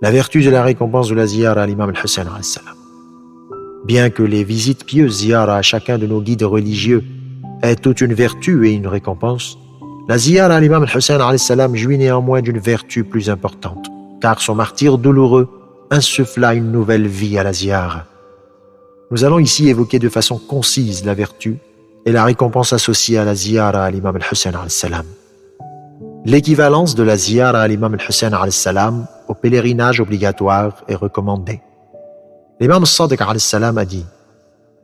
La vertu de la récompense de la ziyara à l'imam al-Hussein alayhi salam. Bien que les visites pieuses ziyara à chacun de nos guides religieux aient toute une vertu et une récompense, la ziyara à l'imam al-Hussein alayhi salam jouit néanmoins d'une vertu plus importante, car son martyre douloureux insuffla une nouvelle vie à la ziyara. Nous allons ici évoquer de façon concise la vertu et la récompense associée à la ziyara à l'imam al-Hussein alayhi salam. L'équivalence de la ziyara à l'imam al-Hussein alayhi salam au pèlerinage obligatoire est recommandée. L'imam al-Sadiq alayhi salam a dit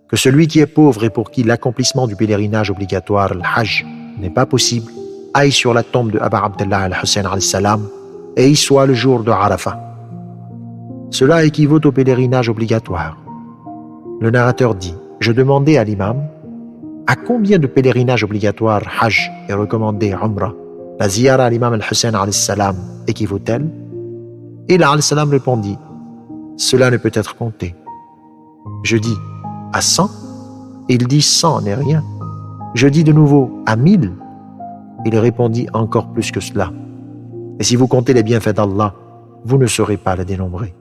que celui qui est pauvre et pour qui l'accomplissement du pèlerinage obligatoire, le Hajj, n'est pas possible, aille sur la tombe de Aba Abdallah al-Hussein alayhi salam et y soit le jour de Arafah. Cela équivaut au pèlerinage obligatoire. Le narrateur dit « Je demandais à l'imam à combien de pèlerinages obligatoires Hajj est recommandé Umrah, la ziyara à l'imam al-Hussein alayhi salam équivaut-elle » Et là, alayhi salam répondit « Cela ne peut être compté. » Je dis « À 100 » Il dit « 100 n'est rien. » Je dis de nouveau « À 1000 » Il répondit « Encore plus que cela. Et si vous comptez les bienfaits d'Allah, vous ne saurez pas les dénombrer. »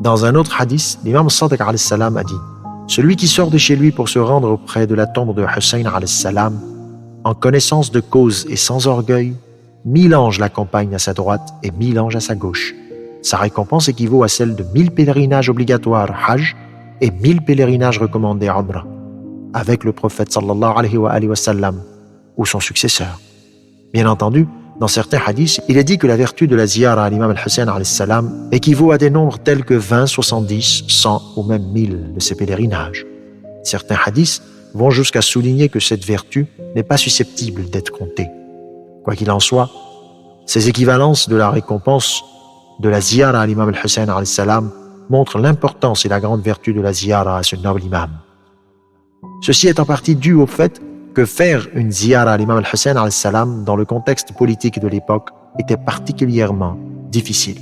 Dans un autre hadith, l'imam Sadiq alayhi salam a dit « Celui qui sort de chez lui pour se rendre auprès de la tombe de Hussein alayhi salam, en connaissance de cause et sans orgueil, 1000 anges l'accompagnent à sa droite et 1000 anges à sa gauche. Sa récompense équivaut à celle de 1000 pèlerinages obligatoires Hajj et 1000 pèlerinages recommandés Umrah, avec le prophète sallallahu alayhi wa sallam ou son successeur. Bien entendu, dans certains hadiths, il est dit que la vertu de la ziyara à l'imam al-Hussein alayhi salam équivaut à des nombres tels que 20, 70, 100 ou même 1000 de ces pèlerinages. Certains hadiths vont jusqu'à souligner que cette vertu n'est pas susceptible d'être comptée. Quoi qu'il en soit, ces équivalences de la récompense de la ziyara à l'imam al-Hussein alayhi salam montrent l'importance et la grande vertu de la ziyara à ce noble imam. Ceci est en partie dû au fait que faire une ziyara à l'imam al-Hussein alayhi salam dans le contexte politique de l'époque était particulièrement difficile.